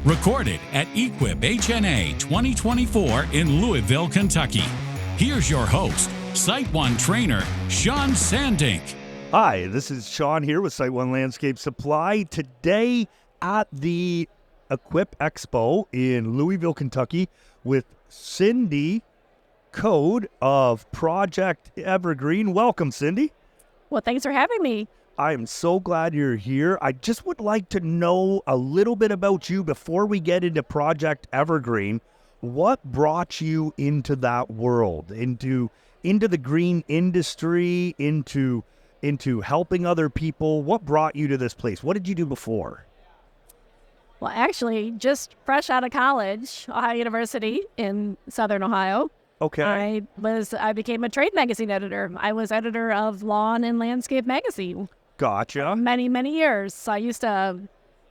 Recorded at Equip HNA 2024 in Louisville, Kentucky. Here's your host, SiteOne trainer, Shawn Sandink. Hi, this is Shawn here with SiteOne Landscape Supply. Today at the Equip Expo in Louisville, Kentucky with Cindy Code of Project Evergreen. Welcome, Cindy. Well, thanks for having me. I am so glad you're here. I just would like to know a little bit about you before we get into Project Evergreen. What brought you into that world, into the green industry, into helping other people? What brought you to this place? What did you do before? Well, actually, just fresh out of college, Ohio University in Southern Ohio. Okay. I became a trade magazine editor. I was editor of Lawn and Landscape magazine. Gotcha. Many years. So I used to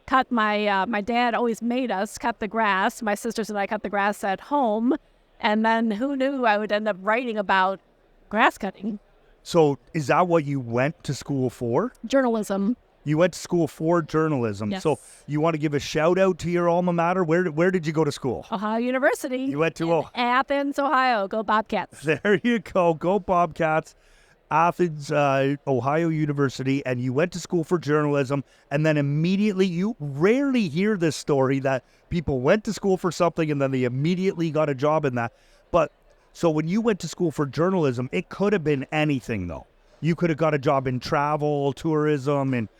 cut my dad always made us cut the grass. My sisters and I cut the grass at home. And then who knew I would end up writing about grass cutting. So is that what you went to school for? Journalism. You went to school for journalism. Yes. So you want to give a shout out to your alma mater? Where did you go to school? Ohio University. You went to Athens, Ohio. Go Bobcats. There you go. Go Bobcats. Athens, Ohio University, and you went to school for journalism, and then immediately, you rarely hear this story that people went to school for something and then they immediately got a job in that. But so when you went to school for journalism, it could have been anything though. You could have got a job in travel, tourism, and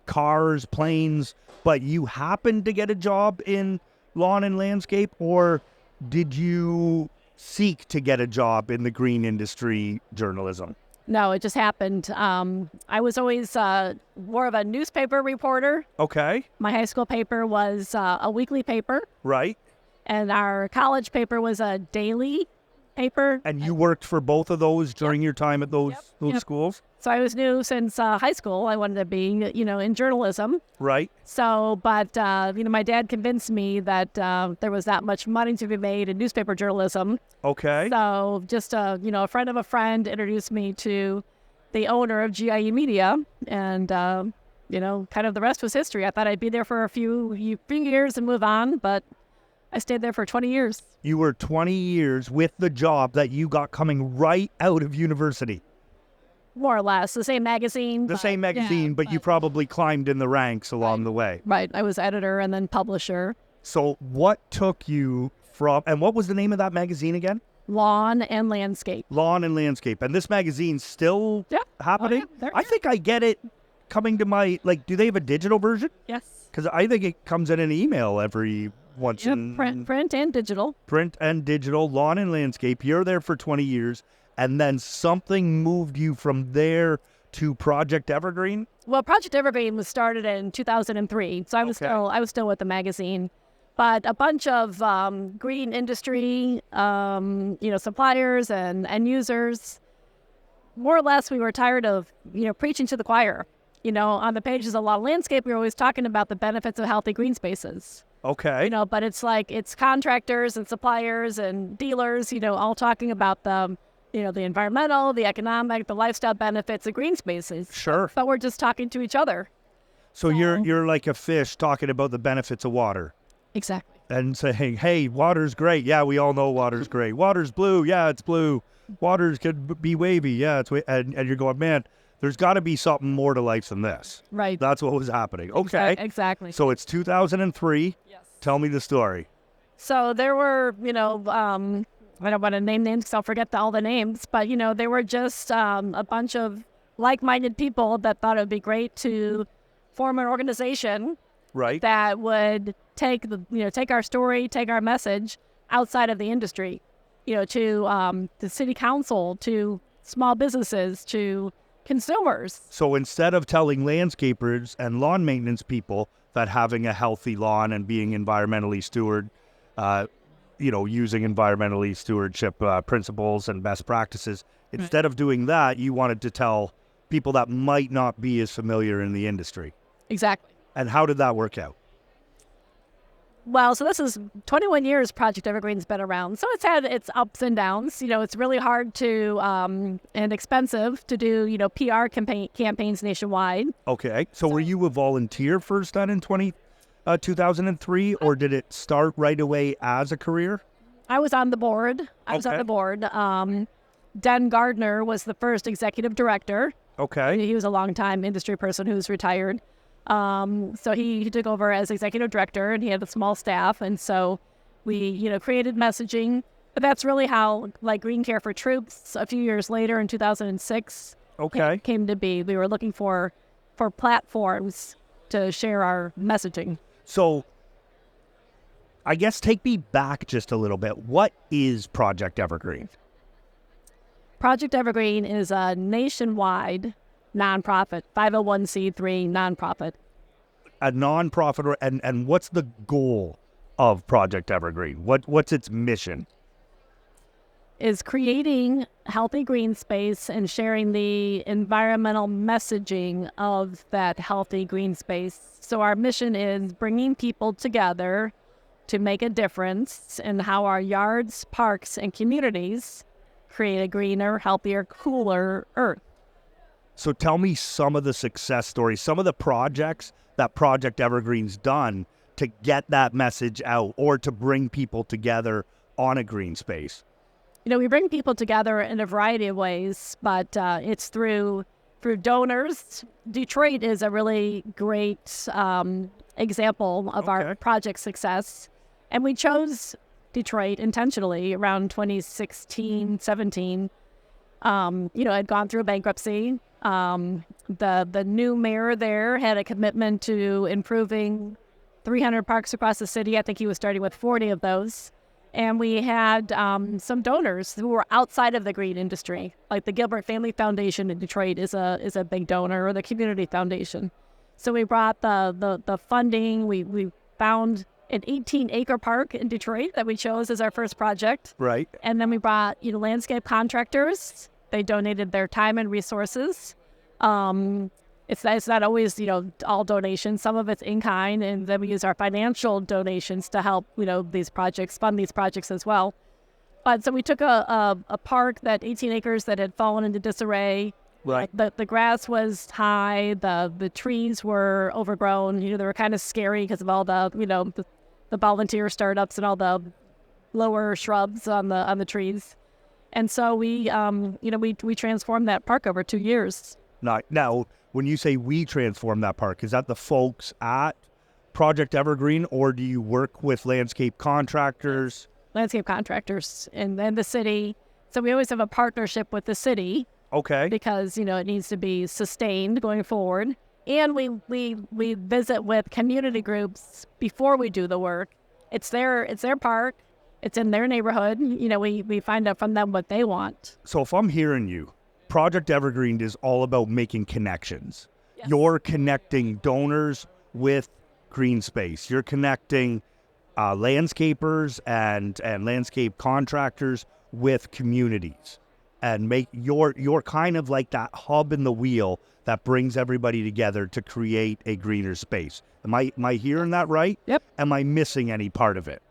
cars, planes, but you happened to get a job in lawn and landscape, or did you seek to get a job in the green industry journalism? No, it just happened. I was always more of a newspaper reporter. Okay. My high school paper was a weekly paper. Right. And our college paper was a daily paper. And you worked for both of those during your time at those schools? So I was new since high school. I wanted to be, in journalism. Right. So, but, my dad convinced me that there was not much money to be made in newspaper journalism. Okay. So just, a friend of a friend introduced me to the owner of GIE Media. And, kind of the rest was history. I thought I'd be there for a few years and move on, but I stayed there for 20 years. You were 20 years with the job that you got coming right out of university. More or less. The same magazine. But you probably climbed in the ranks along the way. Right. I was editor and then publisher. So what took you from, and what was the name of that magazine again? Lawn and Landscape. Lawn and Landscape. And this magazine's still happening? I think I get it coming to my, do they have a digital version? Yes. Because I think it comes in an email every once in... Print and digital. Print and digital, lawn and landscape. You're there for 20 years. And then something moved you from there to Project Evergreen? Well, Project Evergreen was started in 2003, so I was still with the magazine. But a bunch of green industry, suppliers and end users, more or less, we were tired of preaching to the choir. On the pages of Lawn and Landscape, we were always talking about the benefits of healthy green spaces. Okay. But it's contractors and suppliers and dealers, all talking about the environmental, the economic, the lifestyle benefits of green spaces. Sure. But we're just talking to each other. So you're like a fish talking about the benefits of water. Exactly. And saying, hey, water's great. Yeah, we all know water's great. Water's blue. Yeah, it's blue. Water's could be wavy. Yeah, it's and you're going, man, there's got to be something more to life than this. Right. That's what was happening. Okay. Exactly. So it's 2003. Yes. Tell me the story. So there were, I don't want to name names because I'll forget all the names, but, they were just a bunch of like-minded people that thought it would be great to form an organization that would take our story, take our message outside of the industry, to the city council, to small businesses, to consumers. So instead of telling landscapers and lawn maintenance people that having a healthy lawn and being environmentally using environmentally stewardship principles and best practices. Instead of doing that, you wanted to tell people that might not be as familiar in the industry. Exactly. And how did that work out? Well, so this is 21 years Project Evergreen's been around. So it's had its ups and downs. It's really hard to and expensive to do, PR campaigns nationwide. Okay. So were you a volunteer first then in 2003, or did it start right away as a career? I was on the board. Den Gardner was the first executive director. Okay. He was a longtime industry person who's retired. So he took over as executive director, and he had a small staff. And so we, created messaging. But that's really how, like Green Care for Troops, a few years later in 2006, came to be. We were looking for platforms to share our messaging. So I guess take me back just a little bit. What is Project Evergreen? Project Evergreen is a nationwide nonprofit, 501c3 nonprofit. A nonprofit, and what's the goal of Project Evergreen? What's its mission? Is creating healthy green space and sharing the environmental messaging of that healthy green space. So our mission is bringing people together to make a difference in how our yards, parks, and communities create a greener, healthier, cooler earth. So tell me some of the success stories, some of the projects that Project Evergreen's done to get that message out or to bring people together on a green space. We bring people together in a variety of ways, but it's through donors. Detroit is a really great example of our project success. And we chose Detroit intentionally around 2016, 17. Had gone through bankruptcy. The new mayor there had a commitment to improving 300 parks across the city. I think he was starting with 40 of those. And we had some donors who were outside of the green industry, like the Gilbert Family Foundation in Detroit is a big donor, or the Community Foundation. So we brought the funding. We found an 18-acre park in Detroit that we chose as our first project. Right. And then we brought landscape contractors. They donated their time and resources. It's not always, all donations. Some of it's in kind, and then we use our financial donations to help, these projects, fund these projects as well. But so we took a park, that 18 acres that had fallen into disarray. Right. The grass was high, the trees were overgrown. They were kind of scary because of all the, the volunteer startups and all the lower shrubs on the trees. And so we transformed that park over 2 years. Now, when you say we transform that park, is that the folks at Project Evergreen, or do you work with landscape contractors? Landscape contractors and then the city. So we always have a partnership with the city. Okay. Because, it needs to be sustained going forward. And we visit with community groups before we do the work. It's their park. It's in their neighborhood. We find out from them what they want. So if I'm hearing you, Project Evergreen is all about making connections. Yes. You're connecting donors with green space. You're connecting landscapers and landscape contractors with communities, and you're kind of like that hub in the wheel that brings everybody together to create a greener space. Am I hearing that right? Yep. Am I missing any part of it?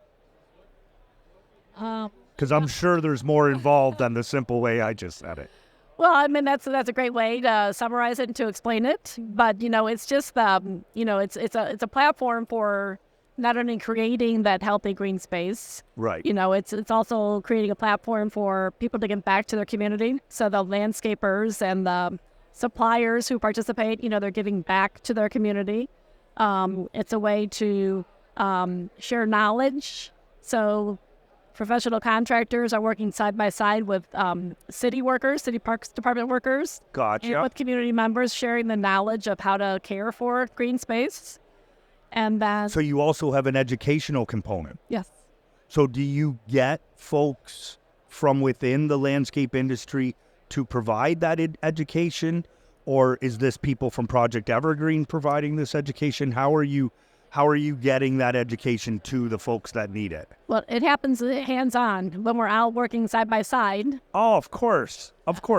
Because I'm sure there's more involved than the simple way I just said it. Well, I mean, that's a great way to summarize it and to explain it. But, it's just, it's a platform for not only creating that healthy green space. Right. It's also creating a platform for people to give back to their community. So the landscapers and the suppliers who participate, they're giving back to their community. It's a way to share knowledge. So professional contractors are working side by side with city workers, city parks department workers. Gotcha. And with community members, sharing the knowledge of how to care for green space. And then, So you also have an educational component. yes. So do you get folks from within the landscape industry to provide that education, or is this people from Project Evergreen providing this education? How are you getting that education to the folks that need it? Well, it happens hands-on when we're out working side by side. Oh, of course.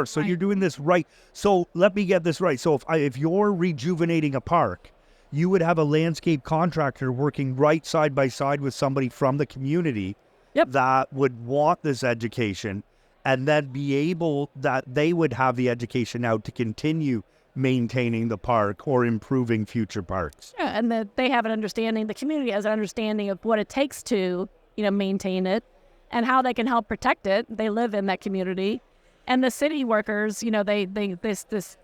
So you're doing this right. So let me get this right. So if you're rejuvenating a park, you would have a landscape contractor working right side by side with somebody from the community. Yep. That would want this education, and then be able that they would have the education now to continue maintaining the park or improving future parks. Yeah, and that they have an understanding, the community has an understanding of what it takes to, maintain it and how they can help protect it. They live in that community. And the city workers, they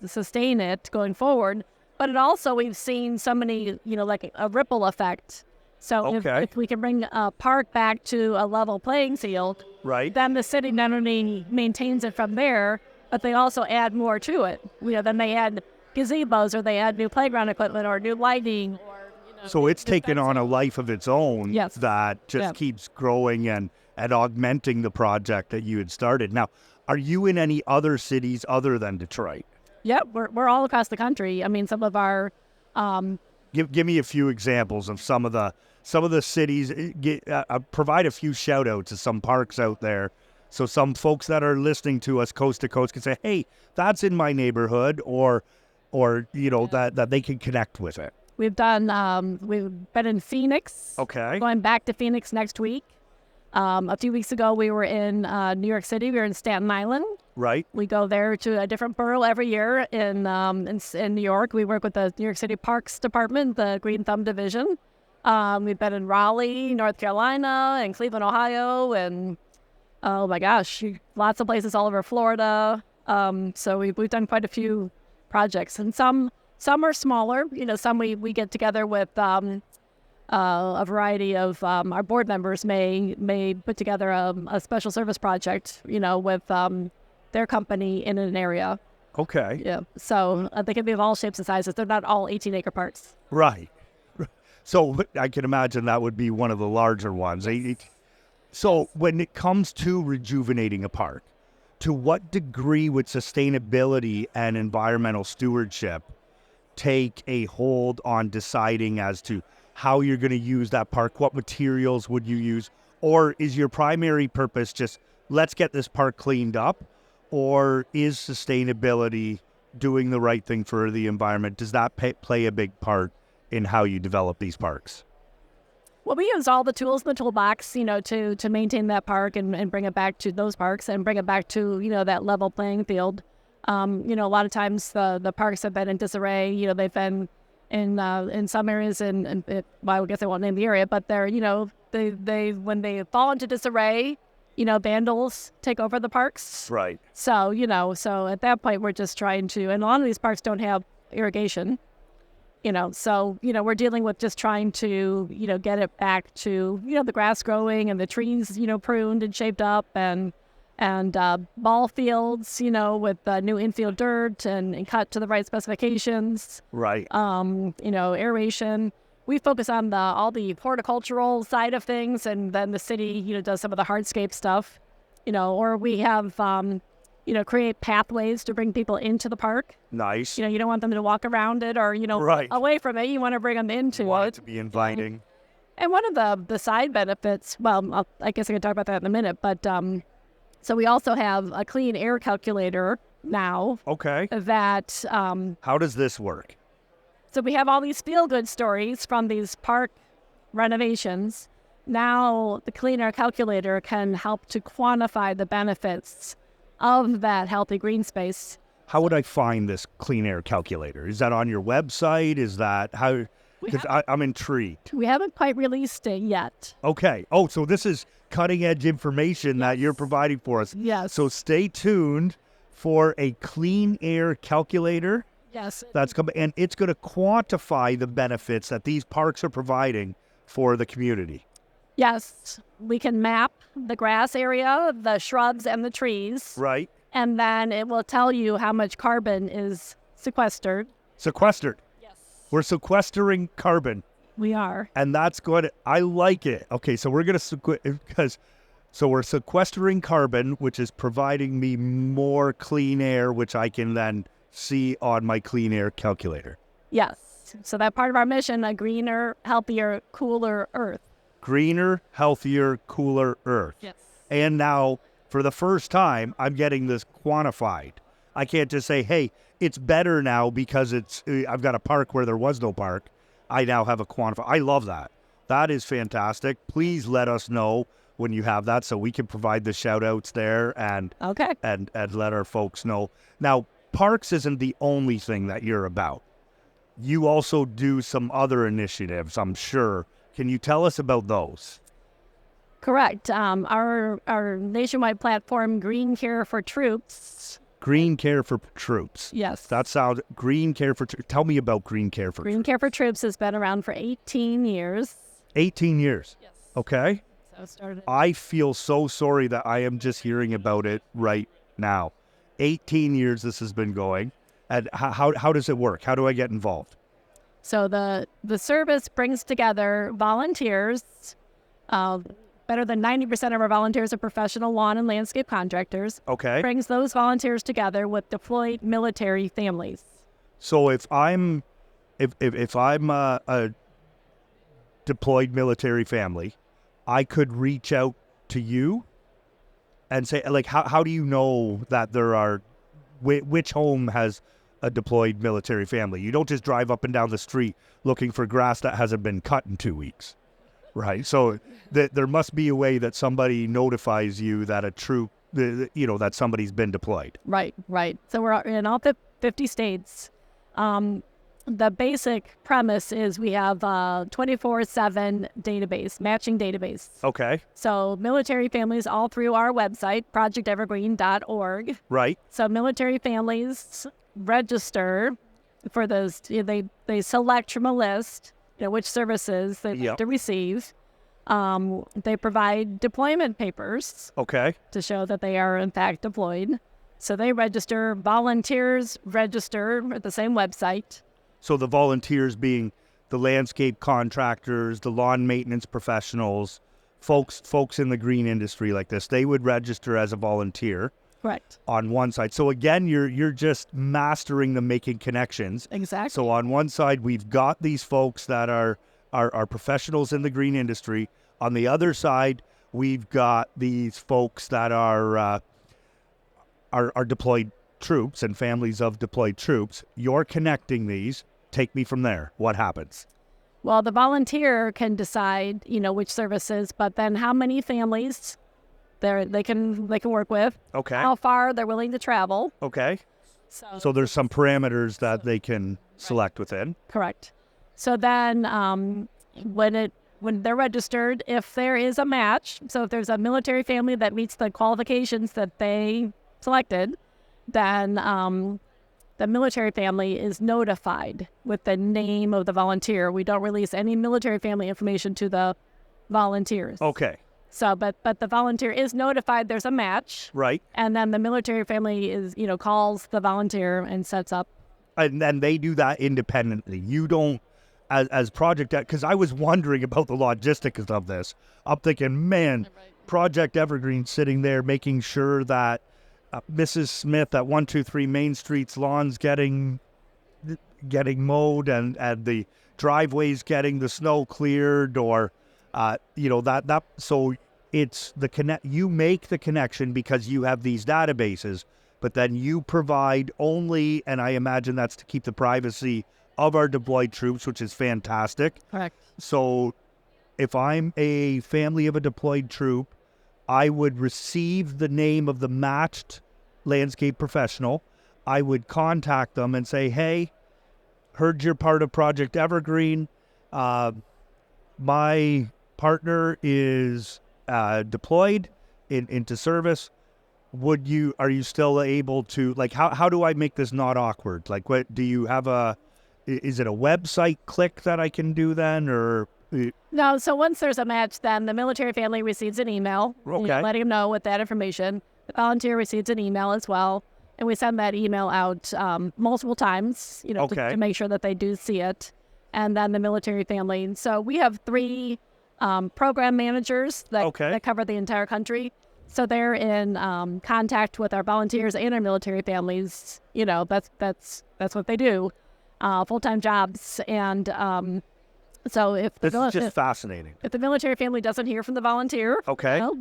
sustain it going forward. But it also, we've seen so many, like a ripple effect. So if we can bring a park back to a level playing field, right, then the city not only maintains it from there, but they also add more to it. Then they add gazebos, or they add new playground equipment, or new lighting. So it's taken on a life of its own that just keeps growing and augmenting the project that you had started. Now, are you in any other cities other than Detroit? Yep, we're all across the country. I mean, some of our give me a few examples of some of the cities. Provide a few shout outs to some parks out there, so some folks that are listening to us coast to coast can say, "Hey, that's in my neighborhood," or that they can connect with it. We've been in Phoenix. Okay. Going back to Phoenix next week. A few weeks ago, we were in New York City. We were in Staten Island. Right. We go there to a different borough every year in New York. We work with the New York City Parks Department, the Green Thumb Division. We've been in Raleigh, North Carolina, and Cleveland, Ohio, and oh my gosh, lots of places all over Florida. So we've done quite a few projects, and some are smaller. Some we get together with a variety of our board members may put together a special service project, with their company in an area. Okay. Yeah. So they can be of all shapes and sizes. They're not all 18-acre parks. Right. So I can imagine that would be one of the larger ones. So when it comes to rejuvenating a park, to what degree would sustainability and environmental stewardship take a hold on deciding as to how you're going to use that park? What materials would you use? Or is your primary purpose just, let's get this park cleaned up? Or is sustainability, doing the right thing for the environment, does that play a big part in how you develop these parks? Well, we use all the tools in the toolbox, to maintain that park and bring it back to those parks and bring it back to, that level playing field. A lot of times the parks have been in disarray. They've been in some areas, well, I guess I won't name the area, but they're, they when they fall into disarray, vandals take over the parks. Right. So, so at that point, we're just trying to, and a lot of these parks don't have irrigation, so, we're dealing with just trying to, get it back to, the grass growing and the trees, pruned and shaped up, and ball fields, with new infield dirt and cut to the right specifications. Right. Aeration. We focus on all the horticultural side of things, and then the city, does some of the hardscape stuff, or we have, create pathways to bring people into the park. Nice. You don't want them to walk around it or, right. away from it. You want to bring them into it. You want it to be inviting. And one of the side benefits, well, I guess I can talk about that in a minute, but so we also have a clean air calculator now. Okay. That how does this work? So we have all these feel-good stories from these park renovations. Now the clean air calculator can help to quantify the benefits of that healthy green space. How would I find this clean air calculator? Is that on your website? Is that how? Because I'm intrigued. We haven't quite released it yet. Okay. Oh, so this is cutting edge information that you're providing for us. Yes. So stay tuned for a clean air calculator. Yes. That's coming, and it's going to quantify the benefits that these parks are providing for the community. Yes. We can map the grass area, the shrubs, and the trees. Right. And then it will tell you how much carbon is sequestered. Sequestered. Yes. We're sequestering carbon. We are. And that's good. I like it. Okay, so we're going to so we're sequestering carbon, which is providing me more clean air, which I can then see on my clean air calculator. Yes. So that part of our mission, a greener, healthier, cooler Earth. Greener, healthier, cooler Earth. Yes. And now, for the first time, I'm getting this quantified. I can't just say, hey, it's better now because I've got a park where there was no park. I now have a quantifier. I love that. That is fantastic. Please let us know when you have that so we can provide the shout outs there and okay. and let our folks know. Now, parks isn't the only thing that you're about. You also do some other initiatives, I'm sure. Can you tell us about those? Correct. Our nationwide platform, Green Care for Troops. Green Care for Troops. Yes. That sounds Green Care for Troops. Tell me about Green Care for Green Troops. Care for Troops has been around for 18 years. 18 years. Yes. Okay. So it started. I feel so sorry that I am just hearing about it right now. 18 years this has been going. And how does it work? How do I get involved? So the service brings together volunteers. Better than 90% of our volunteers are professional lawn and landscape contractors. Okay. Brings those volunteers together with deployed military families. So if I'm a deployed military family, I could reach out to you and say, like, how do you know that there are which home has a deployed military family? You don't just drive up and down the street looking for grass that hasn't been cut in 2 weeks. Right. So there must be a way that somebody notifies you that a troop, that somebody's been deployed. Right. So we're in all 50 states. The basic premise is we have a 24/7 database, matching database. Okay. So military families all through our website, projectevergreen.org. Right. So military families register for those. They select from a list, which services they like to receive. They provide deployment papers. Okay. To show that they are in fact deployed. So they register. Volunteers register at the same website. So the volunteers being the landscape contractors, the lawn maintenance professionals, folks in the green industry like this, they would register as a volunteer. Correct. On one side. So again, you're just mastering the making connections. Exactly. So on one side, we've got these folks that are professionals in the green industry. On the other side, we've got these folks that are deployed troops and families of deployed troops. You're connecting these. Take me from there. What happens? Well, the volunteer can decide, which services, but then how many families they can work with. Okay. How far they're willing to travel. Okay. So there's some parameters that they can select within. Correct. So then when they're registered, if there is a match, so if there's a military family that meets the qualifications that they selected, then the military family is notified with the name of the volunteer. We don't release any military family information to the volunteers. Okay. So, but the volunteer is notified there's a match. Right. And then the military family is, calls the volunteer and sets up. And then they do that independently. You don't, as Project, because I was wondering about the logistics of this. I'm thinking, man, Project Evergreen sitting there making sure that Mrs. Smith at 123 Main Street's lawn's getting mowed and the driveway's getting the snow cleared, or that so it's the connect. You make the connection because you have these databases, but then you provide only, and I imagine that's to keep the privacy of our deployed troops, which is fantastic. Correct. So if I'm a family of a deployed troop, I would receive the name of the matched landscape professional. I would contact them and say, hey, heard you're part of Project Evergreen. My partner is deployed into service. Are you still able to, how do I make this not awkward? What do you have is it a website click that I can do then, or? No, so once there's a match, then the military family receives an email, letting them know with that information. The volunteer receives an email as well, and we send that email out multiple times, to make sure that they do see it. And then the military family. So we have 3 program managers that cover the entire country. So they're in contact with our volunteers and our military families. That's what they do, full-time jobs. And so if this is just fascinating. If the military family doesn't hear from the volunteer,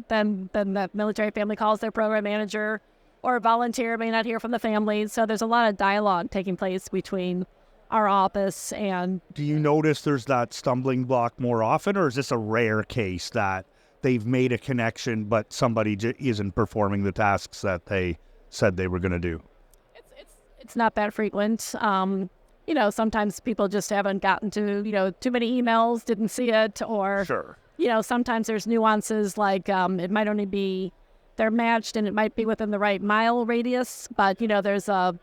then that military family calls their program manager, or a volunteer may not hear from the family. So there's a lot of dialogue taking place between our office and. Do you notice there's that stumbling block more often, or is this a rare case that they've made a connection but somebody isn't performing the tasks that they said they were going to do? It's not that frequent. Sometimes people just haven't gotten to, too many emails, didn't see it, or, Sure. Sometimes there's nuances like it might only be they're matched and it might be within the right mile radius, but, there's a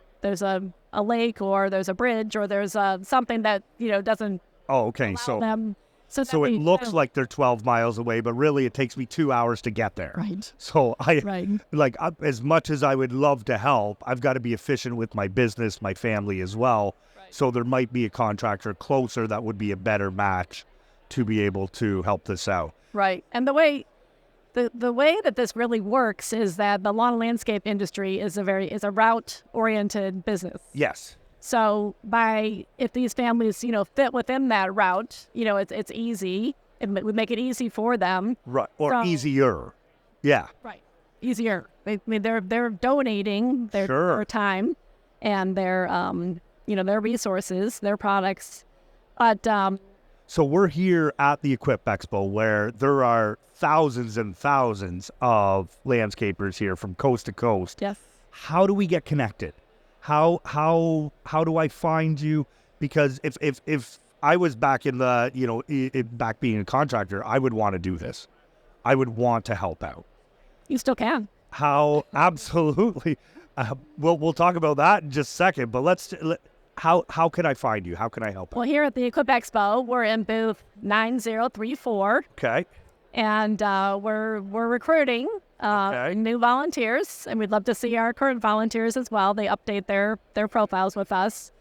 lake or there's a bridge or there's something that, doesn't Oh, okay. allow them. So it looks like they're 12 miles away, but really it takes me 2 hours to get there. Right. So Right. as much as I would love to help, I've got to be efficient with my business, my family as well. Right. So there might be a contractor closer that would be a better match to be able to help this out. Right. And the way that this really works is that the lawn and landscape industry is a route oriented business. Yes. So if these families, fit within that route, it's easy. It would make it easy for them. Right. Or easier. Yeah. Right. Easier. They're donating their time and their resources, their products. But so we're here at the Equip Expo where there are thousands and thousands of landscapers here from coast to coast. yes. How do we get connected? How do I find you? Because if I was back in the, back being a contractor, I would want to do this. I would want to help out. You still can. How? Absolutely. We'll talk about that in just a second, but how can I find you? How can I help out? Well, here at the Equip Expo, we're in booth 9034. Okay. And we're recruiting new volunteers, and we'd love to see our current volunteers as well. They update their profiles with us.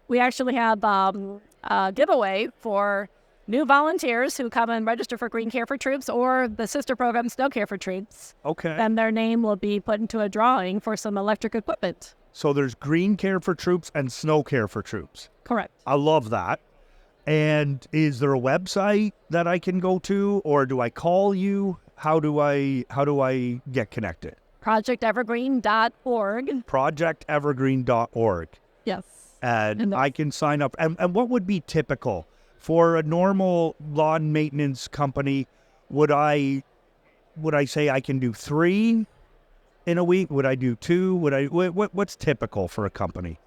We actually have a giveaway for new volunteers who come and register for Green Care for Troops or the sister program Snow Care for Troops. Okay. Then their name will be put into a drawing for some electric equipment. So there's Green Care for Troops and Snow Care for Troops. Correct. I love that. And is there a website that I can go to, or do I call you? How do I get connected? ProjectEvergreen.org. ProjectEvergreen.org. Yes. And I can sign up. And what would be typical for a normal lawn maintenance company? Would I say I can do 3 in a week? Would I do 2? What's typical for a company?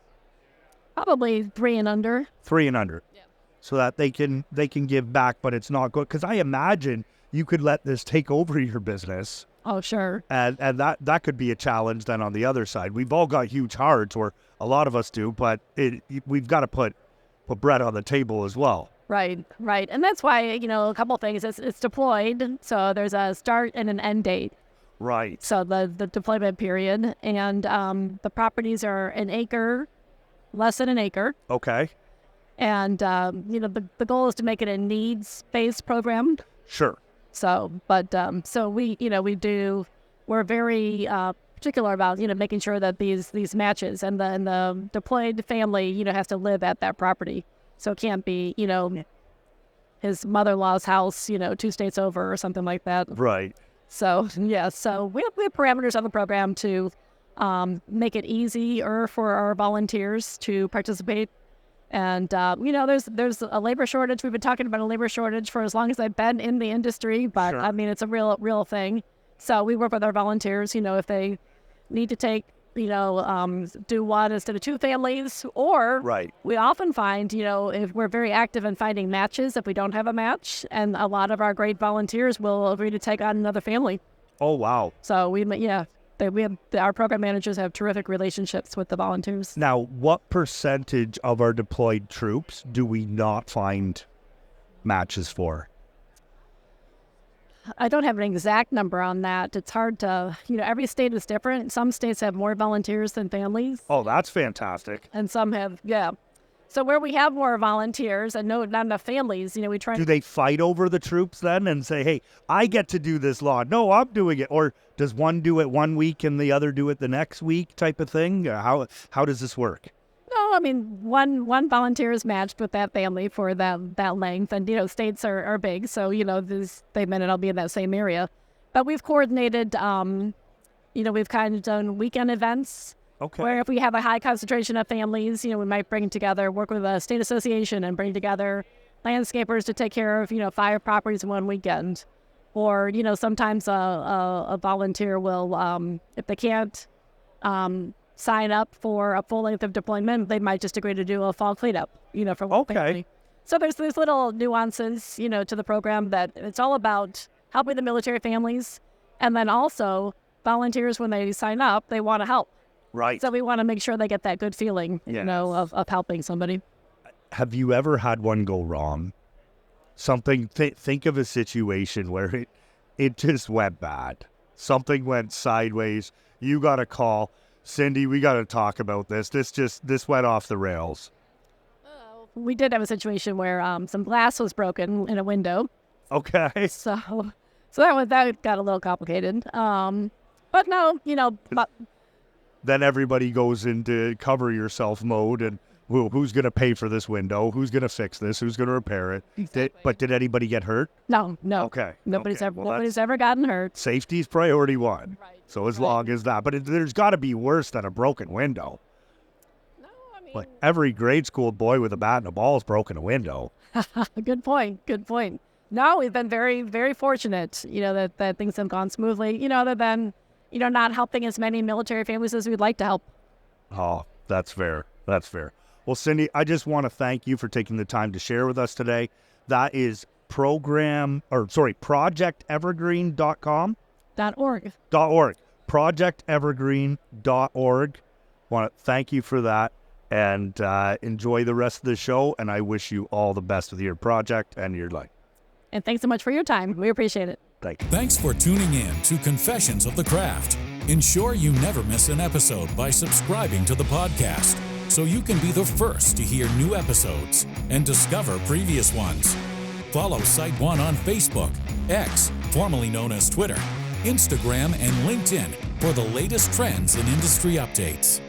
Probably 3 and under. 3 and under. Yeah. So that they can give back, but it's not good. Because I imagine you could let this take over your business. Oh, sure. And that could be a challenge then on the other side. We've all got huge hearts, or a lot of us do, but we've got to put bread on the table as well. Right. And that's why, a couple of things. It's deployed, so there's a start and an end date. Right. So the deployment period, and the properties are an acre, less than an acre. Okay. And, the goal is to make it a needs-based program. Sure. So, but, we're very particular about, making sure that these matches and the deployed family, has to live at that property. So it can't be, his mother-in-law's house, 2 states over or something like that. Right. So, yeah, so we have parameters on the program to make it easier for our volunteers to participate. And, there's a labor shortage. We've been talking about a labor shortage for as long as I've been in the industry, but Sure. I mean, it's a real thing. So we work with our volunteers, if they need to take, do 1 instead of 2 families, or Right. we often find, if we're very active in finding matches, if we don't have a match, and a lot of our great volunteers will agree to take on another family. Oh, wow. So our program managers have terrific relationships with the volunteers. Now, what percentage of our deployed troops do we not find matches for? I don't have an exact number on that. It's hard to, every state is different. Some states have more volunteers than families, Oh, that's fantastic. and some have, yeah. So where we have more volunteers and not enough families, we try Do to. they fight over the troops then and say, hey, I get to do this lawn? No, I'm doing it. Or does one do it 1 week and the other do it the next week type of thing? How does this work? No, I mean, one volunteer is matched with that family for that length. And, states are big. So, they may not all be in that same area. But we've coordinated, we've kind of done weekend events. Okay. Where if we have a high concentration of families, we might work with a state association and bring together landscapers to take care of, 5 properties in one weekend. Or, sometimes a volunteer will, if they can't sign up for a full length of deployment. They might just agree to do a fall cleanup, for one family. So there's little nuances, to the program that it's all about helping the military families. And then also volunteers, when they sign up, they want to help. Right. So we want to make sure they get that good feeling, of helping somebody. Have you ever had one go wrong? Think of a situation where it just went bad. Something went sideways. You got a call. Cindy, we got to talk about this. This went off the rails. We did have a situation where some glass was broken in a window. Okay. So that got a little complicated. But no, Then everybody goes into cover yourself mode, and who's going to pay for this window? Who's going to fix this? Who's going to repair it? Exactly. Did anybody get hurt? No. Okay. Nobody's Okay. ever gotten hurt. Safety's priority one. Right. So as long as that, but there's got to be worse than a broken window. No, I mean, Like every grade school boy with a bat and a ball has broken a window. Good point. No, we've been very, very fortunate, that things have gone smoothly, other than, not helping as many military families as we'd like to help. Oh, that's fair. Well, Cindy, I just want to thank you for taking the time to share with us today. That is projectevergreen.com. .org. Projectevergreen.org. Want to thank you for that, and enjoy the rest of the show, and I wish you all the best with your project and your life. And thanks so much for your time. We appreciate it. Thank you. Thanks for tuning in to Confessions of the Craft. Ensure you never miss an episode by subscribing to the podcast so you can be the first to hear new episodes and discover previous ones. Follow SiteOne on Facebook, X, formerly known as Twitter, Instagram, and LinkedIn for the latest trends and industry updates.